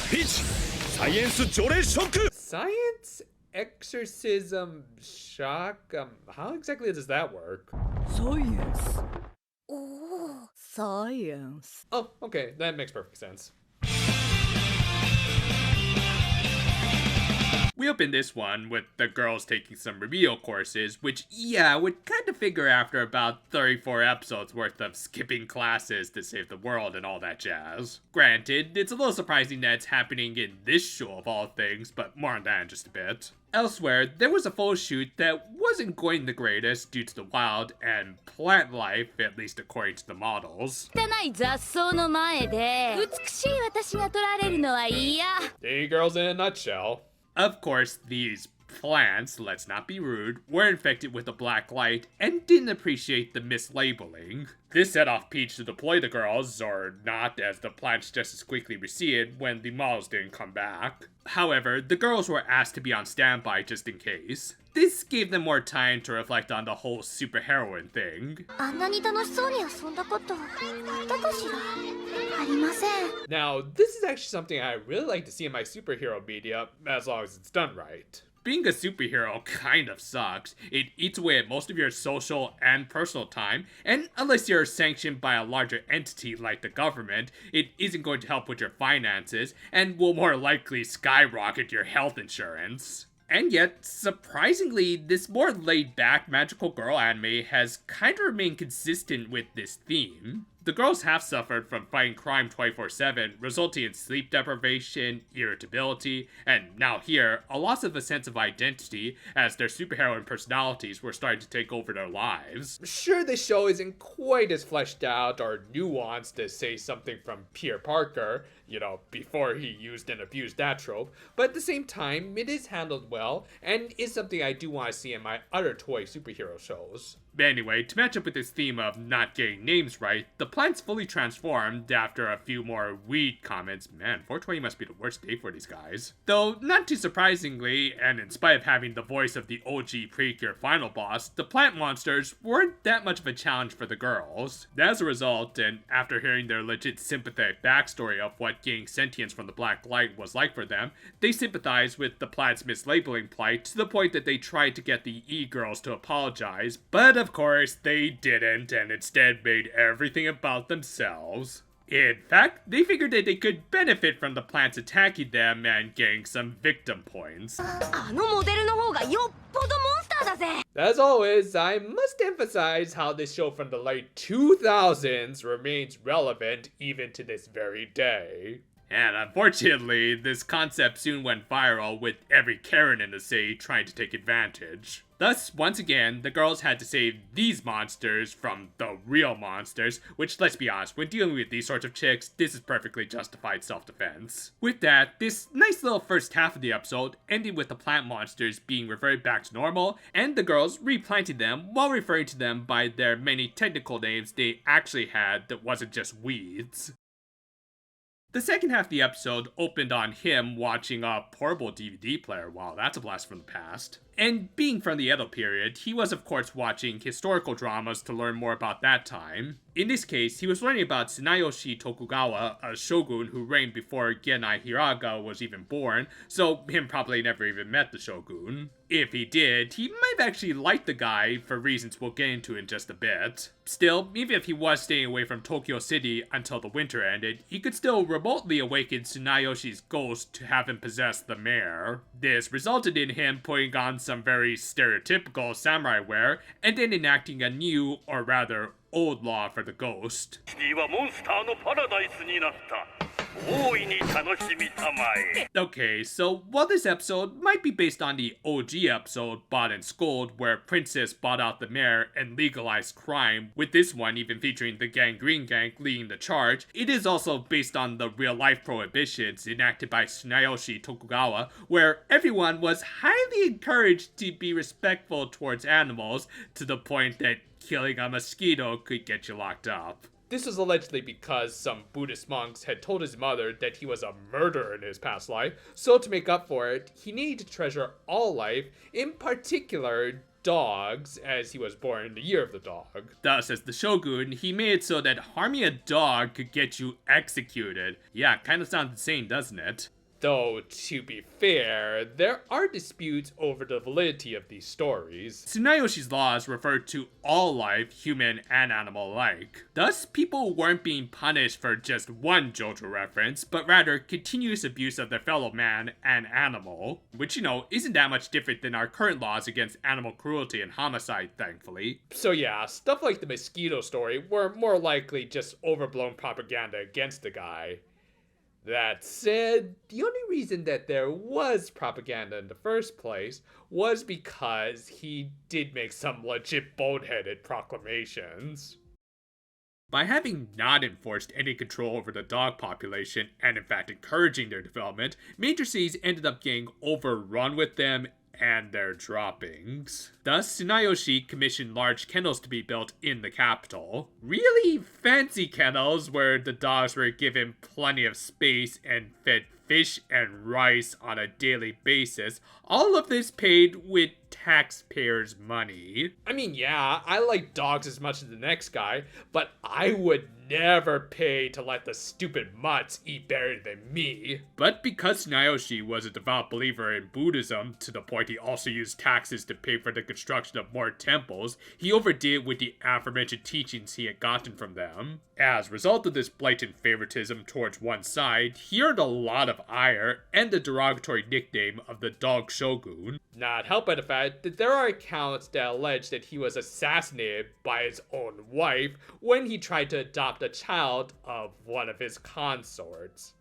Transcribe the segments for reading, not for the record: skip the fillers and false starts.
Peach! Science 除霊ショック Science exorcism shock? How exactly does that work? Science. Oh, science. Oh, okay, that makes perfect sense. We opened this one with the girls taking some remedial courses, which, yeah, would kind of figure after about 34 episodes worth of skipping classes to save the world and all that jazz. Granted, it's a little surprising that it's happening in this show of all things, but more on that in just a bit. Elsewhere, there was a photo shoot that wasn't going the greatest due to the wild and plant life, at least according to the models. The girls in a nutshell. Of course, these plants, let's not be rude, were infected with a black light and didn't appreciate the mislabeling. This set off Peach to deploy the girls, or not, as the plants just as quickly receded when the models didn't come back. However, the girls were asked to be on standby just in case. This gave them more time to reflect on the whole superheroine thing. Now, this is actually something I really like to see in my superhero media, as long as it's done right. Being a superhero kind of sucks. It eats away at most of your social and personal time, and unless you're sanctioned by a larger entity like the government, it isn't going to help with your finances, and will more likely skyrocket your health insurance. And yet, surprisingly, this more laid-back magical girl anime has kind of remained consistent with this theme. The girls have suffered from fighting crime 24/7, resulting in sleep deprivation, irritability, and now here, a loss of a sense of identity as their superheroine personalities were starting to take over their lives. Sure, the show isn't quite as fleshed out or nuanced as, say, something from Peter Parker, before he used and abused that trope, but at the same time, it is handled well, and is something I do want to see in my other toy superhero shows. Anyway, to match up with this theme of not getting names right, the plant's fully transformed after a few more weed comments. Man, 420 must be the worst day for these guys. Though, not too surprisingly, and in spite of having the voice of the OG Precure final boss, the plant monsters weren't that much of a challenge for the girls. As a result, and after hearing their legit sympathetic backstory of what getting sentience from the black light was like for them, they sympathized with the plant's mislabeling plight to the point that they tried to get the E-girls to apologize, but of course, they didn't, and instead made everything about themselves. In fact, they figured that they could benefit from the plants attacking them and getting some victim points. As always, I must emphasize how this show from the late 2000s remains relevant even to this very day. And unfortunately, this concept soon went viral with every Karen in the city trying to take advantage. Thus, once again, the girls had to save these monsters from the real monsters, which, let's be honest, when dealing with these sorts of chicks, this is perfectly justified self-defense. With that, this nice little first half of the episode ended with the plant monsters being reverted back to normal, and the girls replanting them while referring to them by their many technical names they actually had that wasn't just weeds. The second half of the episode opened on him watching a portable DVD player. Wow, that's a blast from the past. And being from the Edo period, he was of course watching historical dramas to learn more about that time. In this case, he was learning about Tsunayoshi Tokugawa, a shogun who reigned before Genai Hiraga was even born, so him probably never even met the shogun. If he did, he might have actually liked the guy for reasons we'll get into in just a bit. Still, even if he was staying away from Tokyo City until the winter ended, he could still remotely awaken Tsunayoshi's ghost to have him possess the mare. This resulted in him putting on some very stereotypical samurai wear, and then enacting a new, or rather, old law for the ghost. Okay, so while this episode might be based on the OG episode Bought and Scold, where Princess bought out the mayor and legalized crime, with this one even featuring the Gangrene Gang leading the charge, it is also based on the real-life prohibitions enacted by Tsunayoshi Tokugawa, where everyone was highly encouraged to be respectful towards animals, to the point that killing a mosquito could get you locked up. This was allegedly because some Buddhist monks had told his mother that he was a murderer in his past life, so to make up for it, he needed to treasure all life, in particular dogs, as he was born in the year of the dog. Thus, as the shogun, he made it so that harming a dog could get you executed. Yeah, kinda sounds insane, doesn't it? Though, to be fair, there are disputes over the validity of these stories. Tsunayoshi's laws referred to all life, human and animal alike. Thus, people weren't being punished for just one JoJo reference, but rather continuous abuse of their fellow man and animal. Which, isn't that much different than our current laws against animal cruelty and homicide, thankfully. So yeah, stuff like the mosquito story were more likely just overblown propaganda against the guy. That said, the only reason that there was propaganda in the first place was because he did make some legit boneheaded proclamations. By having not enforced any control over the dog population, and in fact encouraging their development, major cities ended up getting overrun with them and their droppings. Thus, Tsunayoshi commissioned large kennels to be built in the capital. Really fancy kennels where the dogs were given plenty of space and fed fish and rice on a daily basis. All of this paid with taxpayers' money. I mean, yeah, I like dogs as much as the next guy, but I would never pay to let the stupid mutts eat better than me. But because Tsunayoshi was a devout believer in Buddhism, to the point he also used taxes to pay for the construction of more temples, he overdid it with the aforementioned teachings he had gotten from them. As a result of this blatant favoritism towards one side, he earned a lot of ire and the derogatory nickname of the Dog Shogun. Not helped by the fact that there are accounts that allege that he was assassinated by his own wife when he tried to adopt a child of one of his consorts.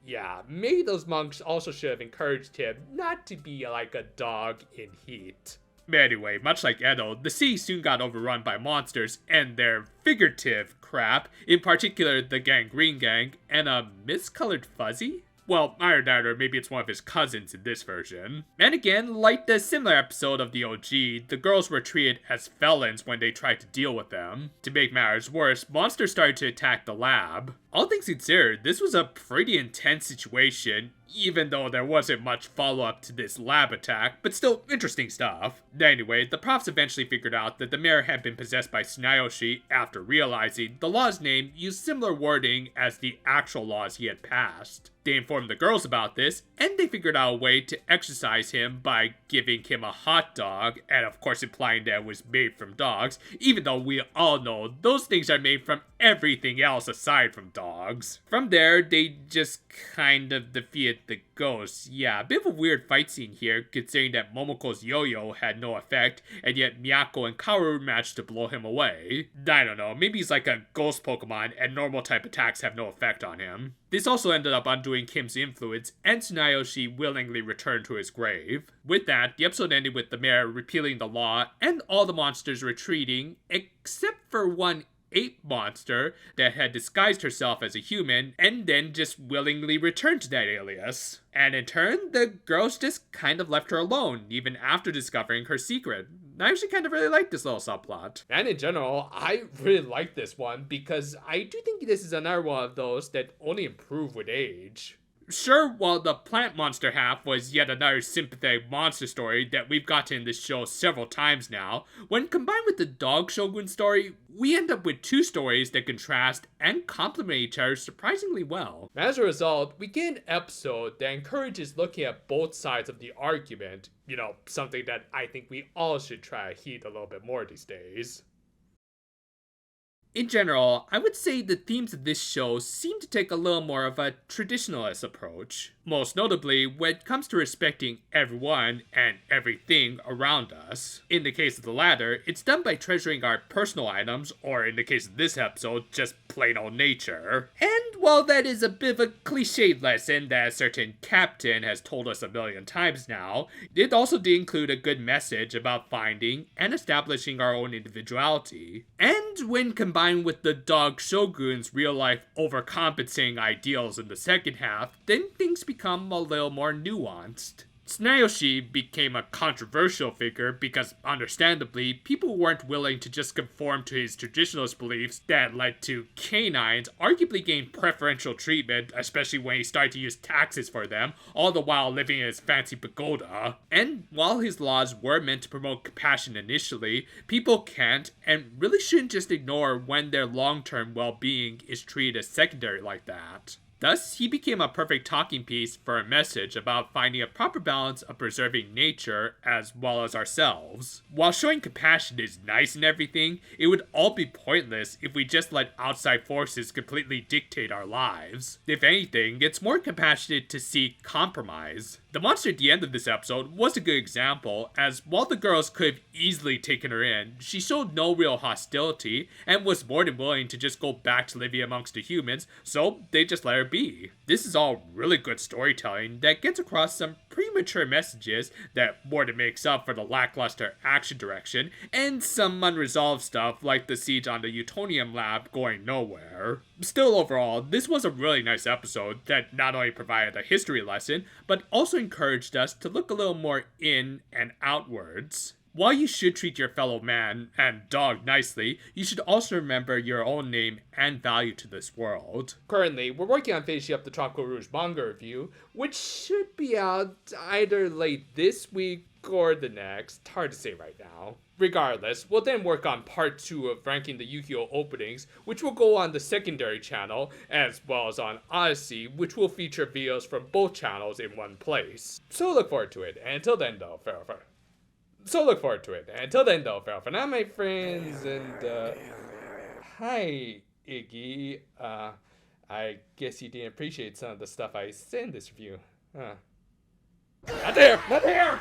Yeah, maybe those monks also should have encouraged him not to be like a dog in heat. Anyway, much like Edo, the city soon got overrun by monsters and their figurative crap, in particular the Gangrene Gang and a miscolored fuzzy? Well, either that or maybe it's one of his cousins in this version. And again, like the similar episode of the OG, the girls were treated as felons when they tried to deal with them. To make matters worse, monsters started to attack the lab. All things considered, this was a pretty intense situation, even though there wasn't much follow-up to this lab attack, but still interesting stuff. Anyway, the profs eventually figured out that the mayor had been possessed by Tsunayoshi after realizing the law's name used similar wording as the actual laws he had passed. They informed the girls about this, and they figured out a way to exorcise him by giving him a hot dog, and of course implying that it was made from dogs, even though we all know those things are made from everything else aside from dogs. From there, they just kind of defeated the ghosts. Yeah, a bit of a weird fight scene here, considering that Momoko's yo-yo had no effect, and yet Miyako and Kaoru managed to blow him away. I don't know, maybe he's like a ghost Pokemon, and normal type attacks have no effect on him. This also ended up undoing Kim's influence, and Tsunayoshi willingly returned to his grave. With that, the episode ended with the mayor repealing the law, and all the monsters retreating, except for one ape monster that had disguised herself as a human and then just willingly returned to that alias. And in turn, the girls just kind of left her alone, even after discovering her secret. I actually kind of really like this little subplot. And in general, I really like this one because I do think this is another one of those that only improve with age. Sure, while the plant monster half was yet another sympathetic monster story that we've gotten in this show several times now, when combined with the Dog Shogun story, we end up with two stories that contrast and complement each other surprisingly well. As a result, we get an episode that encourages looking at both sides of the argument, something that I think we all should try to heed a little bit more these days. In general, I would say the themes of this show seem to take a little more of a traditionalist approach. Most notably, when it comes to respecting everyone and everything around us. In the case of the latter, it's done by treasuring our personal items, or in the case of this episode, just plain old nature. And while that is a bit of a cliched lesson that a certain captain has told us a million times now, it also did include a good message about finding and establishing our own individuality. And when combined with the Dog Shogun's real-life overcompensating ideals in the second half, then things become a little more nuanced. Tsunayoshi became a controversial figure because, understandably, people weren't willing to just conform to his traditionalist beliefs that led to canines arguably getting preferential treatment, especially when he started to use taxes for them, all the while living in his fancy pagoda. And while his laws were meant to promote compassion initially, people can't and really shouldn't just ignore when their long-term well-being is treated as secondary like that. Thus, he became a perfect talking piece for a message about finding a proper balance of preserving nature as well as ourselves. While showing compassion is nice and everything, it would all be pointless if we just let outside forces completely dictate our lives. If anything, it's more compassionate to seek compromise. The monster at the end of this episode was a good example, as while the girls could have easily taken her in, she showed no real hostility and was more than willing to just go back to living amongst the humans, so they just let her be. This is all really good storytelling that gets across some premature messages that more than makes up for the lackluster action direction, and some unresolved stuff like the siege on the Utonium lab going nowhere. Still, overall, this was a really nice episode that not only provided a history lesson, but also encouraged us to look a little more in and outwards. While you should treat your fellow man and dog nicely, you should also remember your own name and value to this world. Currently, we're working on finishing up the Tropical Rouge manga review, which should be out either late this week or the next. Hard to say right now. Regardless, we'll then work on part 2 of ranking the Yu-Gi-Oh! Openings, which will go on the secondary channel, as well as on Odyssey, which will feature videos from both channels in one place. So look forward to it, and until then though, farewell for now, my friends, and hi, Iggy. I guess you didn't appreciate some of the stuff I said in this review, huh? Not there!